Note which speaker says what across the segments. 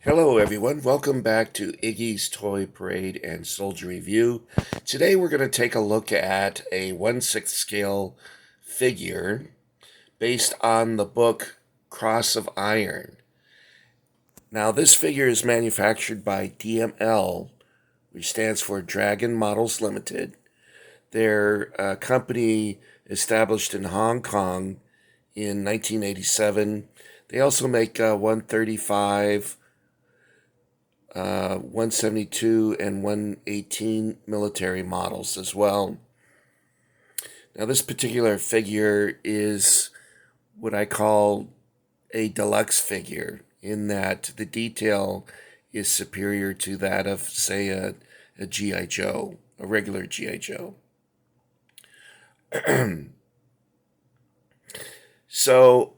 Speaker 1: Hello, everyone. Welcome back to Iggy's Toy Parade and Soldier Review. Today, we're going to take a look at a 1/6 scale figure based on the book Cross of Iron. Now, this figure is manufactured by DML, which stands for Dragon Models Limited. They're a company established in Hong Kong in 1987. They also make 135. 172 and 118 military models as well. Now, this particular figure is what I call a deluxe figure, in that the detail is superior to that of, say, a G.I. Joe, a regular G.I. Joe. So,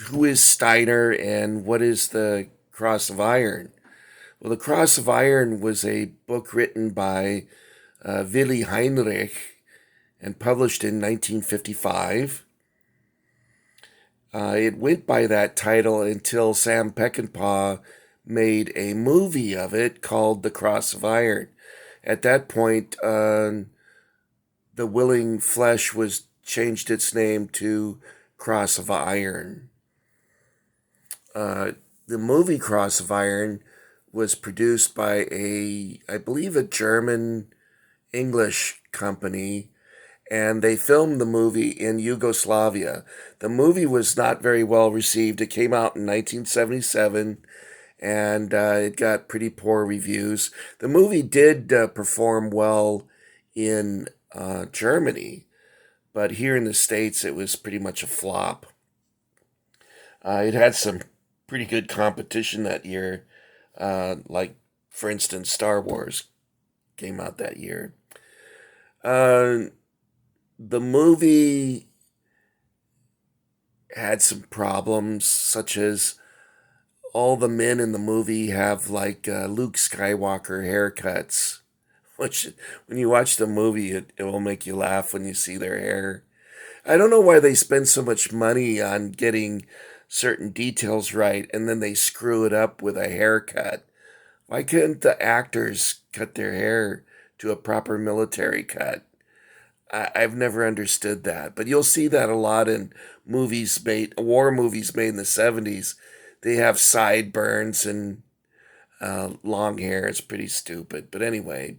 Speaker 1: who is Steiner and what is the Cross of Iron? Well, The Cross of Iron was a book written by Willy Heinrich and published in 1955. It went by that title until Sam Peckinpah made a movie of it called The Cross of Iron. At that point, The Willing Flesh was changed its name to Cross of Iron. The movie Cross of Iron was produced by I believe, a German English company, and they filmed the movie in Yugoslavia. The movie was not very well received. It came out in 1977, and it got pretty poor reviews. The movie did perform well in Germany, but here in the States, it was pretty much a flop. It had some pretty good competition that year, like, for instance, Star Wars came out that year. The movie had some problems, such as all the men in the movie have, like, Luke Skywalker haircuts, which, when you watch the movie, it will make you laugh when you see their hair. I don't know why they spend so much money on getting certain details right and then they screw it up with a haircut. Why couldn't the actors cut their hair to a proper military cut? I've never understood that, but you'll see that a lot in war movies made in the 70s. They have sideburns and long hair. It's pretty stupid. But anyway,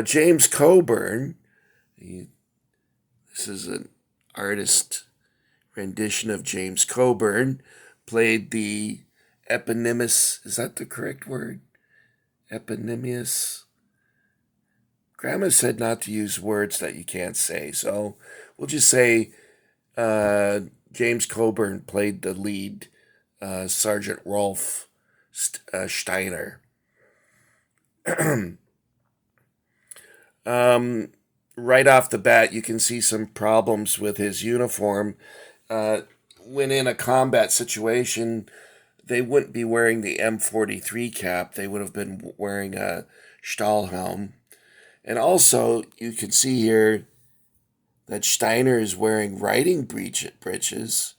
Speaker 1: James Coburn, this is an artist rendition of James Coburn, played the eponymous, is that the correct word? Eponymous? Grandma said not to use words that you can't say, so we'll just say James Coburn played the lead, Sergeant Rolf Steiner. Right off the bat, you can see some problems with his uniform. When in a combat situation, they wouldn't be wearing the M43 cap. They would have been wearing a Stahlhelm. And also, you can see here that Steiner is wearing riding breeches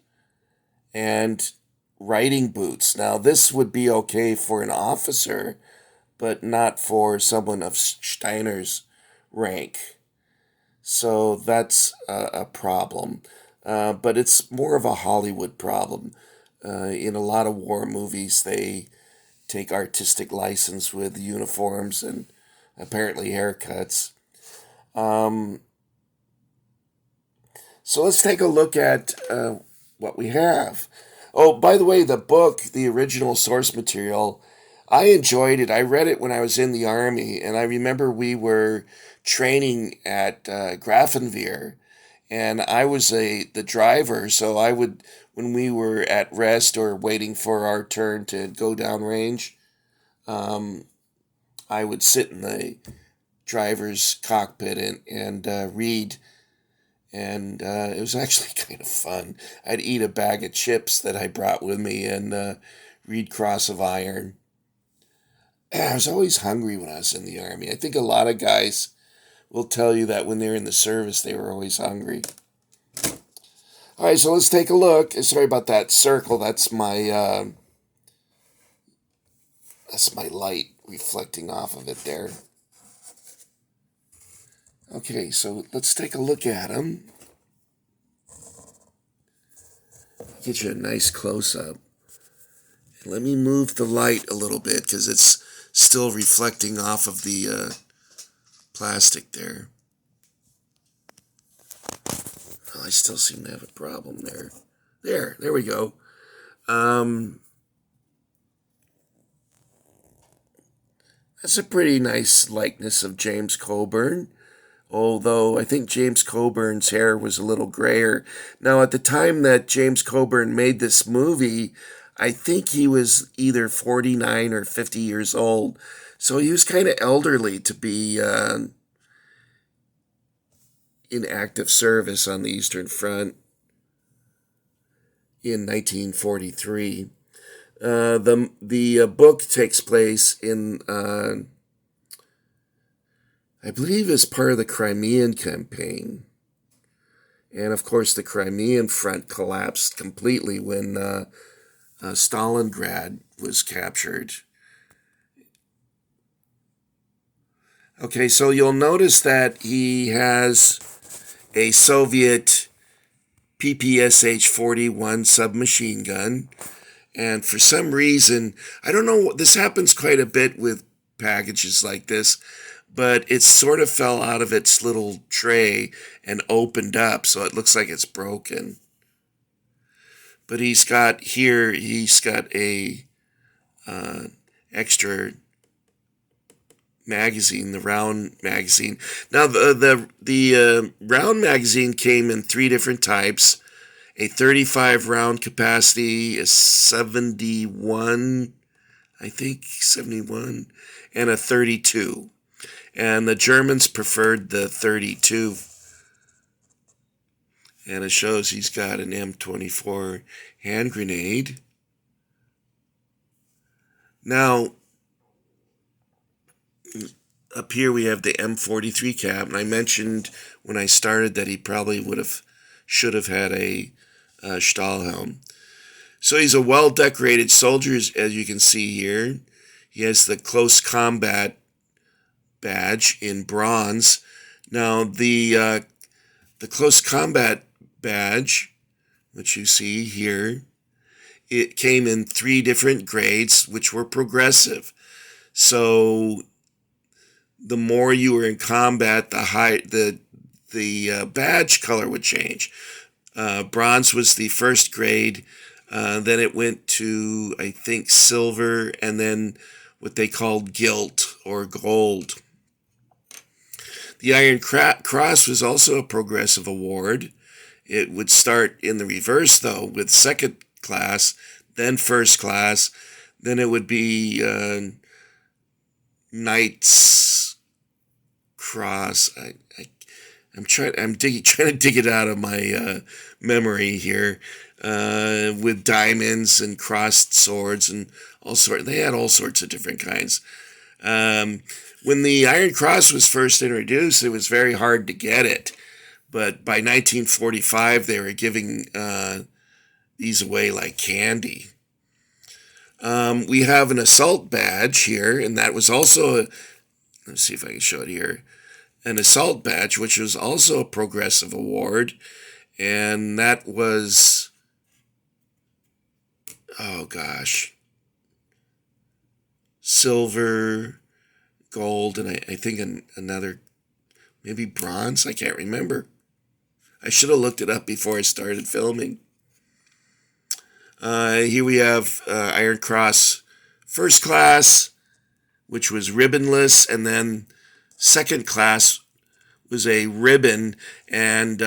Speaker 1: and riding boots. Now, this would be okay for an officer, but not for someone of Steiner's rank. So that's a problem. But it's more of a Hollywood problem. In a lot of war movies, they take artistic license with uniforms and apparently haircuts. So let's take a look at what we have. Oh, by the way, the book, the original source material, I enjoyed it. I read it when I was in the Army, and I remember we were training at Grafenwehr, and I was the driver, so I would, when we were at rest or waiting for our turn to go downrange, I would sit in the driver's cockpit and read, and it was actually kind of fun. I'd eat a bag of chips that I brought with me and read Cross of Iron. I was always hungry when I was in the Army. I think a lot of guys will tell you that when they're in the service, they were always hungry. All right, so let's take a look. Sorry about that circle. That's my That's my light reflecting off of it there. Okay, so let's take a look at him. Get you a nice close-up. Let me move the light a little bit because it's still reflecting off of the plastic there. Oh, I still seem to have a problem there. There we go. That's a pretty nice likeness of James Coburn, although I think James Coburn's hair was a little grayer. Now, at the time that James Coburn made this movie, I think he was either 49 or 50 years old. So he was kind of elderly to be in active service on the Eastern Front in 1943. The book takes place in, I believe, as part of the Crimean campaign. And of course, the Crimean front collapsed completely when Stalingrad was captured. Okay, so you'll notice that he has a Soviet PPSH-41 submachine gun. And for some reason, I don't know, this happens quite a bit with packages like this, but it sort of fell out of its little tray and opened up, so it looks like it's broken. But he's got a extra magazine, the round magazine. Now, the round magazine came in 3 different types: a 35 round capacity, a 71, and a 32. And the Germans preferred the 32. And it shows he's got an M24 hand grenade. Now, up here we have the M43 cap, and I mentioned when I started that he probably should have had a Stahlhelm. So he's a well-decorated soldier, as you can see here. He has the close combat badge in bronze. Now, the close combat badge, which you see here, it came in 3 different grades, which were progressive. So the more you were in combat, the badge color would change. Bronze was the first grade. Then it went to, I think, silver, and then what they called gilt or gold. The Iron Cross was also a progressive award. It would start in the reverse, though, with second class, then first class. Then it would be Knight's Cross. I'm trying to dig it out of my memory here, with diamonds and crossed swords and all sorts. They had all sorts of different kinds. When the Iron Cross was first introduced, it was very hard to get it. But by 1945, they were giving these away like candy. We have an assault badge here, and that was also, let's see if I can show it here, an assault badge, which was also a progressive award. And that was, oh gosh, silver, gold, and I think another, maybe bronze. I can't remember. I should have looked it up before I started filming. Here we have Iron Cross First Class, which was ribbonless, and then Second Class was a ribbon. And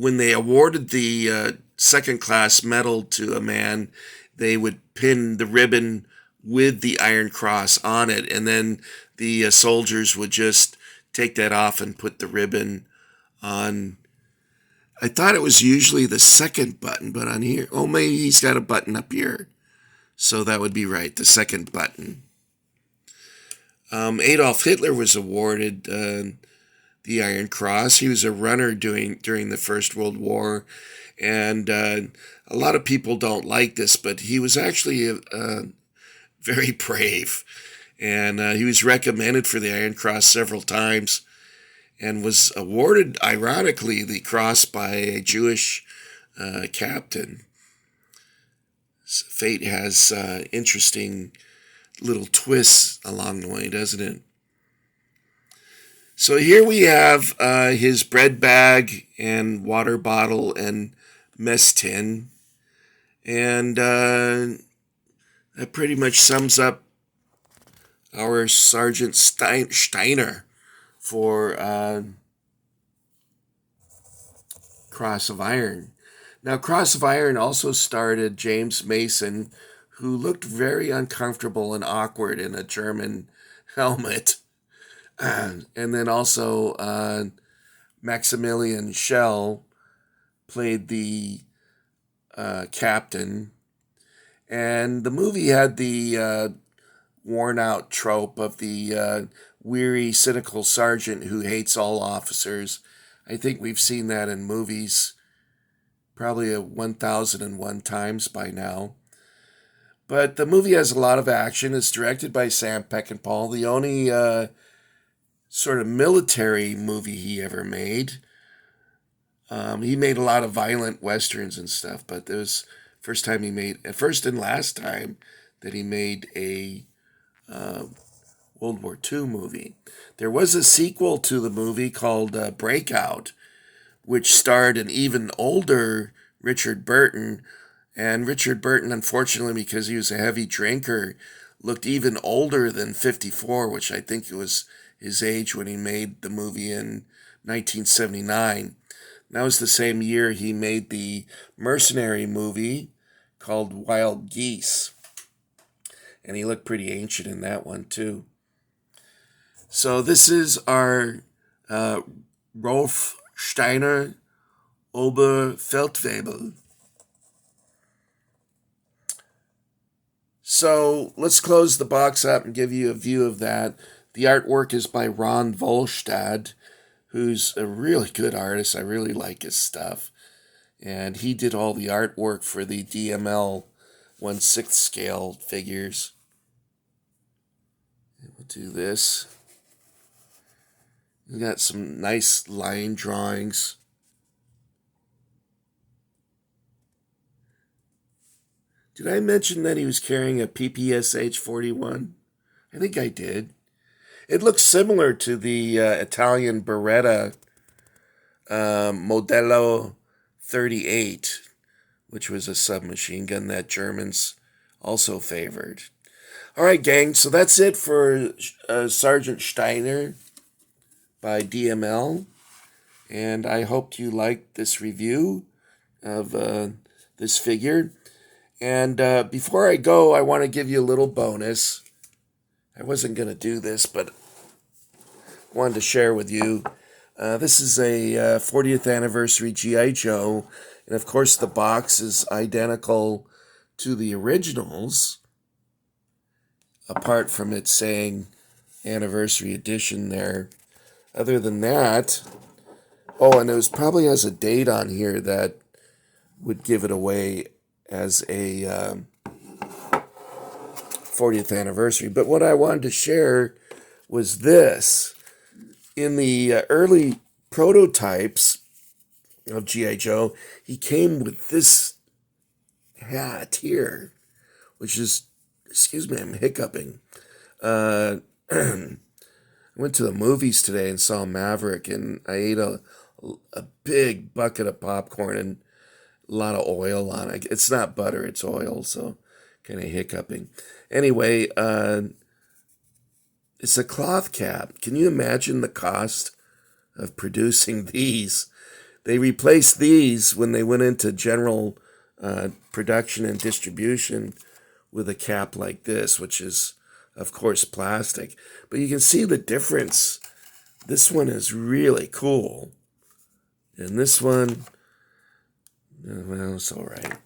Speaker 1: when they awarded the Second Class medal to a man, they would pin the ribbon with the Iron Cross on it, and then the soldiers would just take that off and put the ribbon on. I thought it was usually the second button, but on here, oh, maybe he's got a button up here. So that would be right, the second button. Adolf Hitler was awarded the Iron Cross. He was a runner during the First World War, and a lot of people don't like this, but he was actually very brave. And he was recommended for the Iron Cross several times and was awarded, ironically, the cross by a Jewish captain. So fate has interesting little twists along the way, doesn't it? So here we have his bread bag and water bottle and mess tin. And that pretty much sums up our Sgt Steiner for Cross of Iron. Now, Cross of Iron also starred James Mason, who looked very uncomfortable and awkward in a German helmet. And then also Maximilian Schell played the captain. And the movie had the worn out trope of the weary, cynical sergeant who hates all officers. I think we've seen that in movies probably 1,001 times by now. But the movie has a lot of action. It's directed by Sam Peckinpah, the only sort of military movie he ever made. He made a lot of violent westerns and stuff, but it was first and last time that he made a World War II movie. There was a sequel to the movie called Breakout, which starred an even older Richard Burton. And Richard Burton, unfortunately, because he was a heavy drinker, looked even older than 54, which I think it was his age when he made the movie in 1979. That was the same year he made the mercenary movie called Wild Geese. And he looked pretty ancient in that one, too. So this is our Rolf Steiner Oberfeldwebel. So let's close the box up and give you a view of that. The artwork is by Ron Volstad, who's a really good artist. I really like his stuff. And he did all the artwork for the DML 1/6 scale figures. We'll do this. We got some nice line drawings. Did I mention that he was carrying a PPSH 41? I think I did. It looks similar to the Italian Beretta Modello 38, which was a submachine gun that Germans also favored. All right, gang, so that's it for Sgt Steiner by DML. And I hope you liked this review of this figure. And before I go, I want to give you a little bonus. I wasn't going to do this, but I wanted to share with you. This is a 40th anniversary G.I. Joe. And of course, the box is identical to the originals, apart from it saying anniversary edition there. Other than that, and it probably has a date on here that would give it away as a 40th anniversary. But what I wanted to share was this. In the early prototypes of G.I. Joe, he came with this hat here, which is, excuse me, I'm hiccuping. I went to the movies today and saw Maverick, and I ate a big bucket of popcorn and a lot of oil on it. It's not butter, it's oil, so kind of hiccuping. Anyway, it's a cloth cap. Can you imagine the cost of producing these? They replaced these when they went into general production and distribution with a cap like this, which is, of course, plastic. But you can see the difference. This one is really cool. And this one, well, it's all right.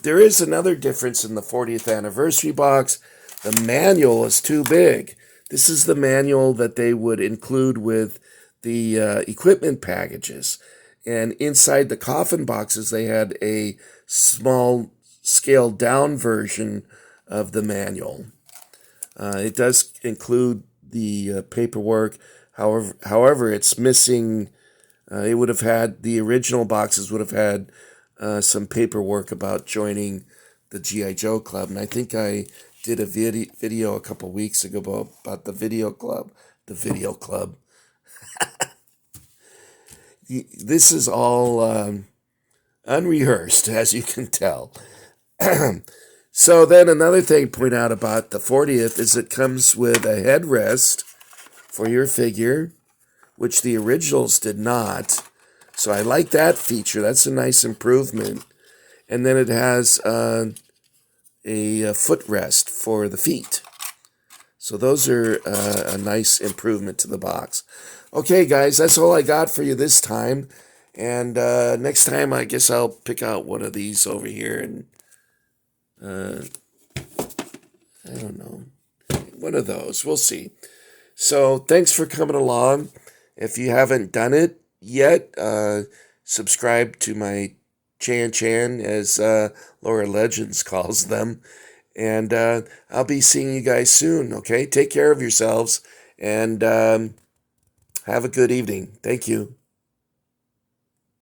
Speaker 1: There is another difference in the 40th anniversary box. The manual is too big. This is the manual that they would include with the equipment packages. And inside the coffin boxes, they had a small scaled down version of the manual. It does include the paperwork. However, it's missing. It would have had, the original boxes would have had some paperwork about joining the G.I. Joe Club. And I think I did a video a couple weeks ago about the video club. The video club. This is all unrehearsed, as you can tell. So then another thing to point out about the 40th is it comes with a headrest for your figure, which the originals did not. So I like that feature. That's a nice improvement. And then it has a footrest for the feet. So those are a nice improvement to the box. Okay, guys, that's all I got for you this time. And next time, I guess I'll pick out one of these over here and, I don't know, one of those. We'll see. So thanks for coming along. If you haven't done it yet, subscribe to my Chan, as Laura Legends calls them. And I'll be seeing you guys soon, okay? Take care of yourselves, and have a good evening. Thank you.